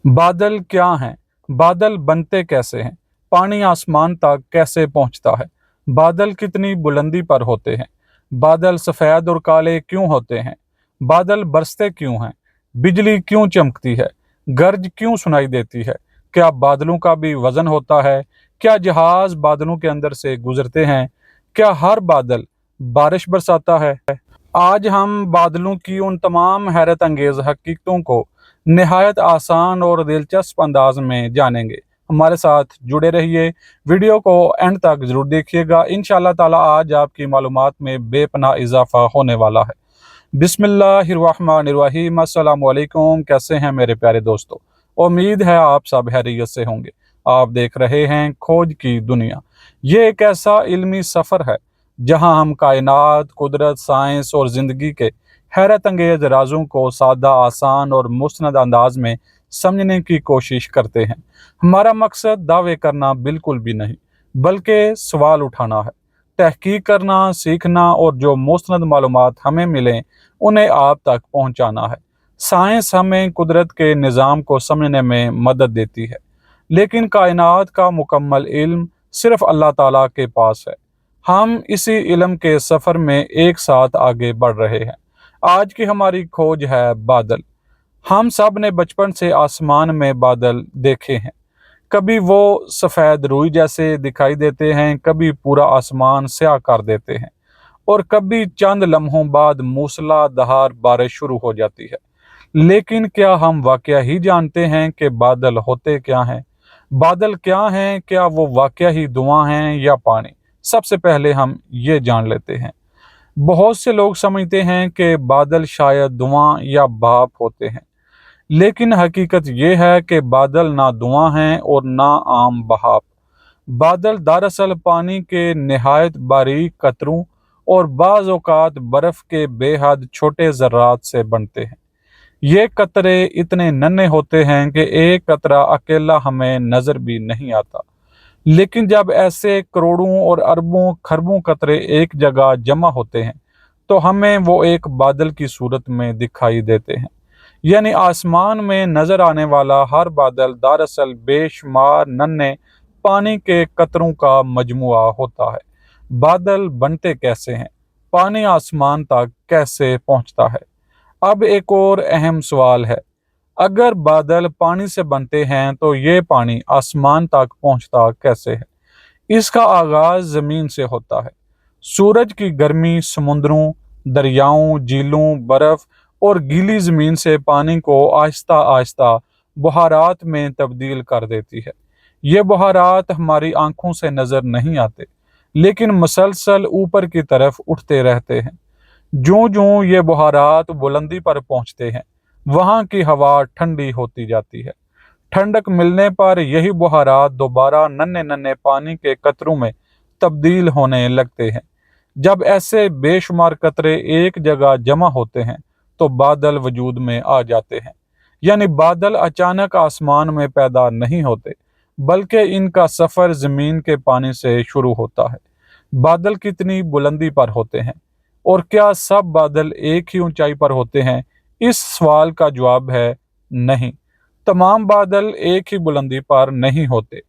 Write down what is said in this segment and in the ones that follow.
बादल क्या हैं? बादल बनते कैसे हैं? पानी आसमान तक कैसे पहुंचता है? बादल कितनी बुलंदी पर होते हैं? बादल सफ़ेद और काले क्यों होते हैं? बादल बरसते क्यों हैं? बिजली क्यों चमकती है? गर्ज क्यों सुनाई देती है? क्या बादलों का भी वजन होता है? क्या जहाज बादलों के अंदर से गुजरते हैं? क्या हर बादल बारिश बरसाता है? आज हम बादलों की उन तमाम हैरत अंगेज हकीकतों को निहायत आसान और दिलचस्प अंदाज में जानेंगे। हमारे साथ जुड़े रहिए, वीडियो को एंड तक ज़रूर देखिएगा। इंशाअल्लाह ताला आज आपकी मालूमात में बेपनाह इजाफ़ा होने वाला है। बिस्मिल्लाहिर्रहमानिर्रहीम, अस्सलामु अलैकुम। कैसे हैं मेरे प्यारे दोस्तों? उम्मीद है आप सब खैरियत से होंगे। आप देख रहे हैं खोज की दुनिया। ये एक ऐसा इल्मी सफ़र है जहां हम कायनात, कुदरत, साइंस और ज़िंदगी के हैरत अंगेज राज़ों को सादा, आसान और मुस्नद अंदाज में समझने की कोशिश करते हैं। हमारा मकसद दावे करना बिल्कुल भी नहीं, बल्कि सवाल उठाना है, तहकीक करना, सीखना और जो मुस्नद मालूमात हमें मिलें उन्हें आप तक पहुँचाना है। साइंस हमें कुदरत के निज़ाम को समझने में मदद देती है, लेकिन कायनात का मुकम्मल इल्म सिर्फ़ अल्लाह ताला के पास है। हम इसी इल्म के सफ़र में एक साथ आगे बढ़ रहे हैं। आज की हमारी खोज है बादल। हम सब ने बचपन से आसमान में बादल देखे हैं। कभी वो सफ़ेद रुई जैसे दिखाई देते हैं, कभी पूरा आसमान स्याह कर देते हैं और कभी चंद लम्हों बाद मूसलाधार बारिश शुरू हो जाती है। लेकिन क्या हम वाकया ही जानते हैं कि बादल होते क्या हैं? बादल क्या हैं? क्या वो वाकया ही धुआं हैं या पानी? सबसे पहले हम ये जान लेते हैं। बहुत से लोग समझते हैं कि बादल शायद धुआं या भाप होते हैं, लेकिन हकीकत ये है कि बादल ना धुआं हैं और ना आम भाप। बादल दरअसल पानी के निहायत बारीक कतरों और बाज़ औक़ात बर्फ़ के बेहद छोटे ज़र्रात से बनते हैं। ये कतरे इतने नन्हे होते हैं कि एक कतरा अकेला हमें नज़र भी नहीं आता, लेकिन जब ऐसे करोड़ों और अरबों खरबों कतरे एक जगह जमा होते हैं तो हमें वो एक बादल की सूरत में दिखाई देते हैं। यानी आसमान में नज़र आने वाला हर बादल दरअसल बेशुमार नन्हे पानी के कतरों का मजमुआ होता है। बादल बनते कैसे हैं? पानी आसमान तक कैसे पहुंचता है? अब एक और अहम सवाल है, अगर बादल पानी से बनते हैं तो ये पानी आसमान तक पहुंचता कैसे है? इसका आगाज ज़मीन से होता है। सूरज की गर्मी समुद्रों, दरियाओं, झीलों, बर्फ और गीली ज़मीन से पानी को आहिस्ता आहिस्ता बुहारात में तब्दील कर देती है। ये बुहारात हमारी आंखों से नज़र नहीं आते, लेकिन मुसलसल ऊपर की तरफ उठते रहते हैं। ज्यों ज्यों ये बुहारात बुलंदी पर पहुंचते हैं, वहाँ की हवा ठंडी होती जाती है। ठंडक मिलने पर यही बुहारात दोबारा नन्हे नन्हे पानी के कतरों में तब्दील होने लगते हैं। जब ऐसे बेशुमार कतरे एक जगह जमा होते हैं तो बादल वजूद में आ जाते हैं। यानी बादल अचानक आसमान में पैदा नहीं होते, बल्कि इनका सफ़र ज़मीन के पानी से शुरू होता है। बादल कितनी बुलंदी पर होते हैं और क्या सब बादल एक ही ऊंचाई पर होते हैं? इस सवाल का जवाब है नहीं। तमाम बादल एक ही बुलंदी पर नहीं होते।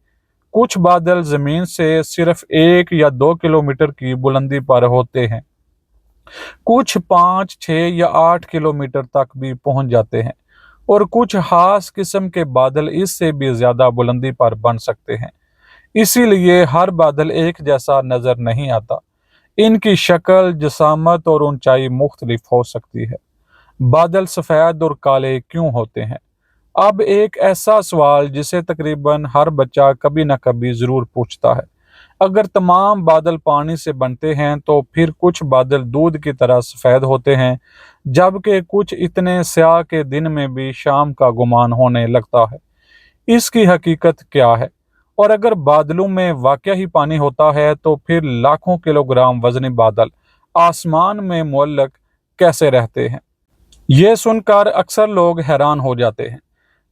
कुछ बादल ज़मीन से सिर्फ 1 या 2 किलोमीटर की बुलंदी पर होते हैं। कुछ 5, 6 या 8 किलोमीटर तक भी पहुंच जाते हैं और कुछ खास किस्म के बादल इससे भी ज़्यादा बुलंदी पर बन सकते हैं। इसीलिए हर बादल एक जैसा नज़र नहीं आता। इनकी शक्ल, जसामत और ऊंचाई मुख्तलिफ हो सकती है। बादल सफ़ेद और काले क्यों होते हैं? अब एक ऐसा सवाल जिसे तकरीबन हर बच्चा कभी न कभी ज़रूर पूछता है। अगर तमाम बादल पानी से बनते हैं तो फिर कुछ बादल दूध की तरह सफ़ेद होते हैं, जबकि कुछ इतने स्याह के दिन में भी शाम का गुमान होने लगता है। इसकी हकीकत क्या है? और अगर बादलों में वाकया ही पानी होता है तो फिर लाखों किलोग्राम वजनी बादल आसमान में मुअल्लक कैसे रहते हैं? ये सुनकर अक्सर लोग हैरान हो जाते हैं,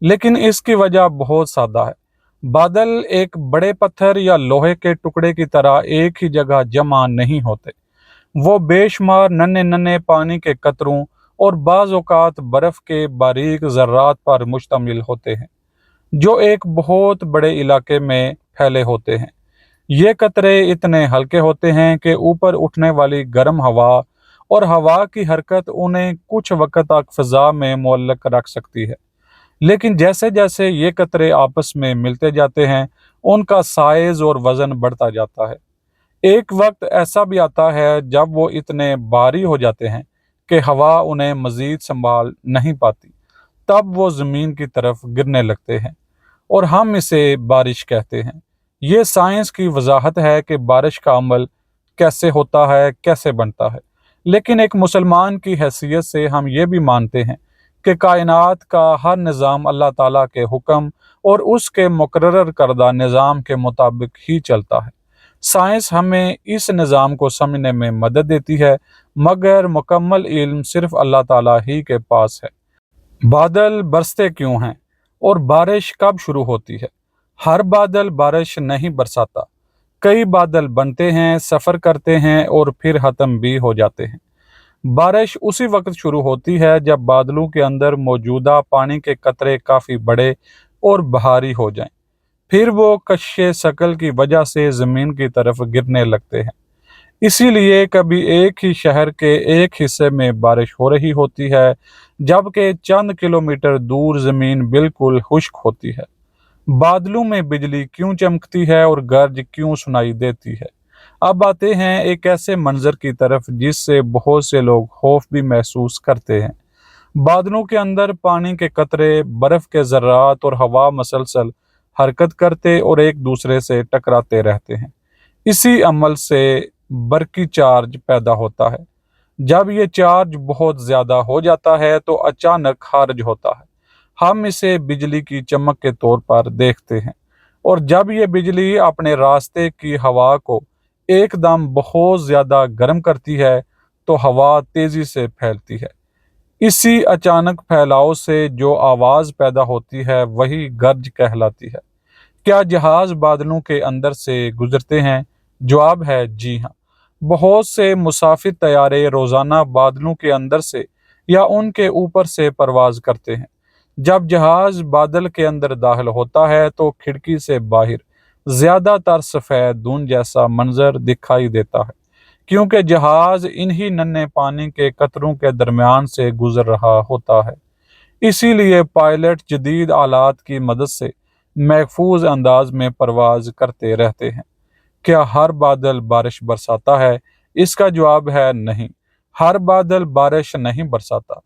लेकिन इसकी वजह बहुत सादा है। बादल एक बड़े पत्थर या लोहे के टुकड़े की तरह एक ही जगह जमा नहीं होते। वो बेशुमार नन्हे नन्हे पानी के कतरों और बाज़ औक़ात बर्फ़ के बारीक ज़र्रात पर मुश्तमिल होते हैं। जो एक बहुत बड़े इलाके में फैले होते हैं। ये कतरे इतने हल्के होते हैं कि ऊपर उठने वाली गर्म हवा और हवा की हरकत उन्हें कुछ वक्त तक फिजा में मुअल्लक रख सकती है। लेकिन जैसे जैसे ये कतरे आपस में मिलते जाते हैं, उनका साइज और वजन बढ़ता जाता है। एक वक्त ऐसा भी आता है जब वो इतने भारी हो जाते हैं कि हवा उन्हें मजीद संभाल नहीं पाती। तब वो ज़मीन की तरफ गिरने लगते हैं और हम इसे बारिश कहते हैं। ये साइंस की वजाहत है कि बारिश का अमल कैसे होता है, कैसे बनता है। लेकिन एक मुसलमान की हैसियत से हम ये भी मानते हैं कि कायनात का हर निज़ाम अल्लाह ताला के हुक्म और उसके मुकर्रर करदा निज़ाम के मुताबिक ही चलता है। साइंस हमें इस निज़ाम को समझने में मदद देती है, मगर मुकम्मल इल्म सिर्फ अल्लाह ताला ही के पास है। बादल बरसते क्यों हैं और बारिश कब शुरू होती है? हर बादल बारिश नहीं बरसाता। कई बादल बनते हैं, सफ़र करते हैं और फिर ख़त्म भी हो जाते हैं। बारिश उसी वक्त शुरू होती है जब बादलों के अंदर मौजूदा पानी के कतरे काफ़ी बड़े और भारी हो जाएं। फिर वो कश्शे शकल की वजह से ज़मीन की तरफ गिरने लगते हैं। इसीलिए कभी एक ही शहर के एक हिस्से में बारिश हो रही होती है, जबकि चंद किलोमीटर दूर ज़मीन बिल्कुल खुश्क होती है। बादलों में बिजली क्यों चमकती है और गर्ज क्यों सुनाई देती है? अब आते हैं एक ऐसे मंजर की तरफ जिससे बहुत से लोग खौफ भी महसूस करते हैं। बादलों के अंदर पानी के कतरे, बर्फ के ज़र्रात और हवा मसलसल हरकत करते और एक दूसरे से टकराते रहते हैं। इसी अमल से बरकी चार्ज पैदा होता है। जब ये चार्ज बहुत ज़्यादा हो जाता है तो अचानक खारिज होता है। हम इसे बिजली की चमक के तौर पर देखते हैं, और जब ये बिजली अपने रास्ते की हवा को एकदम बहुत ज़्यादा गर्म करती है तो हवा तेज़ी से फैलती है। इसी अचानक फैलाव से जो आवाज़ पैदा होती है वही गर्ज कहलाती है। क्या जहाज़ बादलों के अंदर से गुजरते हैं? जवाब है जी हाँ। बहुत से मुसाफिर तैयारे रोज़ाना बादलों के अंदर से या उनके ऊपर से परवाज़ करते हैं। जब जहाज़ बादल के अंदर दाखिल होता है तो खिड़की से बाहर ज़्यादातर सफ़ेद धुंध जैसा मंजर दिखाई देता है, क्योंकि जहाज़ इन्हीं नन्हे पानी के कतरों के दरमियान से गुजर रहा होता है। इसीलिए पायलट जदीद आलात की मदद से महफूज अंदाज में परवाज़ करते रहते हैं। क्या हर बादल बारिश बरसाता है? इसका जवाब है नहीं। हर बादल बारिश नहीं बरसाता।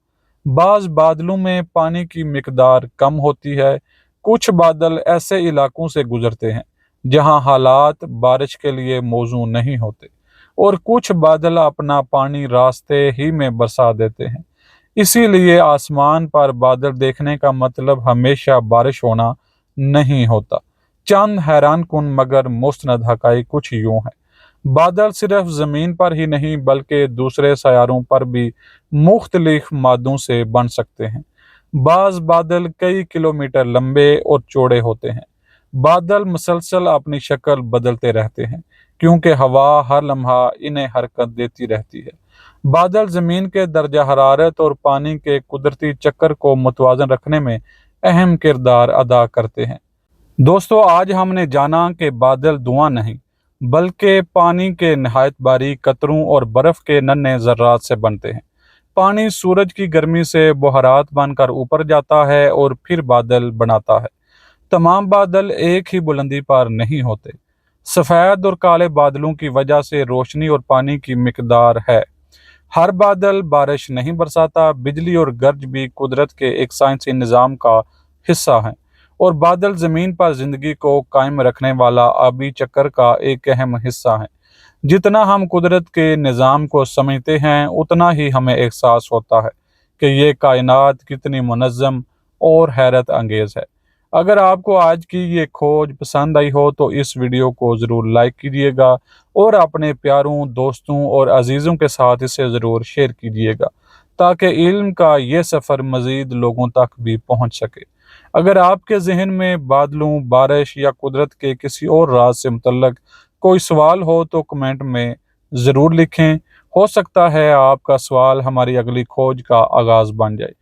बाज़ बादलों में पानी की मिकदार कम होती है। कुछ बादल ऐसे इलाकों से गुजरते हैं जहां हालात बारिश के लिए मौजू नहीं होते, और कुछ बादल अपना पानी रास्ते ही में बरसा देते हैं। इसीलिए आसमान पर बादल देखने का मतलब हमेशा बारिश होना नहीं होता। चंद हैरान कुन मगर मुस्तनद हक़ाइक़ कुछ यूं है। बादल सिर्फ ज़मीन पर ही नहीं बल्कि दूसरे सैयारों पर भी मुख्तलिफ मादों से बन सकते हैं। बाज़ बादल कई किलोमीटर लंबे और चौड़े होते हैं। बादल मुसलसल अपनी शक्ल बदलते रहते हैं, क्योंकि हवा हर लम्हा इन्हें हरकत देती रहती है। बादल ज़मीन के दर्जा हरारत और पानी के कुदरती चक्कर को मुतवाज़न रखने में अहम किरदार अदा करते हैं। दोस्तों, आज हमने जाना कि बादल धुआं नहीं बल्कि पानी के नहायत बारीक कतरों और बर्फ़ के नन्हे ज़र्रात से बनते हैं। पानी सूरज की गर्मी से बुहारात बनकर ऊपर जाता है और फिर बादल बनाता है। तमाम बादल एक ही बुलंदी पर नहीं होते। सफ़ेद और काले बादलों की वजह से रोशनी और पानी की मिकदार है। हर बादल बारिश नहीं बरसाता। बिजली और गर्ज भी कुदरत के एक साइंसी निज़ाम का हिस्सा हैं, और बादल ज़मीन पर ज़िंदगी को कायम रखने वाला आबी चक्कर का एक अहम हिस्सा हैं। जितना हम कुदरत के निज़ाम को समझते हैं उतना ही हमें एहसास होता है कि ये कायनात कितनी मुनज़्ज़म और हैरत अंगेज़ है। अगर आपको आज की ये खोज पसंद आई हो तो इस वीडियो को ज़रूर लाइक कीजिएगा, और अपने प्यारों, दोस्तों और अजीज़ों के साथ इसे ज़रूर शेयर कीजिएगा, ताकि इल्म का ये सफ़र मज़ीद लोगों तक भी पहुँच सके। अगर आपके ज़हन में बादलों, बारिश या कुदरत के किसी और राज से मुतल्लक कोई सवाल हो तो कमेंट में ज़रूर लिखें। हो सकता है आपका सवाल हमारी अगली खोज का आगाज़ बन जाए।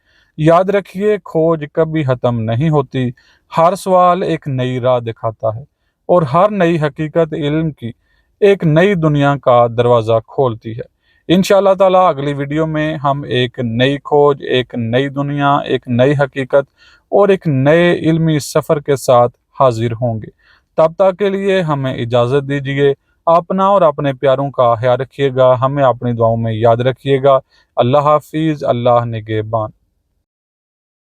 याद रखिए, खोज कभी ख़त्म नहीं होती। हर सवाल एक नई राह दिखाता है और हर नई हकीकत इल्म की एक नई दुनिया का दरवाज़ा खोलती है। इंशाअल्लाह ताला अगली वीडियो में हम एक नई खोज, एक नई दुनिया, एक नई हकीकत और एक नए इल्मी सफ़र के साथ हाजिर होंगे। तब तक के लिए हमें इजाज़त दीजिए। अपना और अपने प्यारों का ख्याल रखिएगा, हमें अपनी दुआओं में याद रखिएगा। अल्लाह हाफिज़, अल्लाह निगहबान।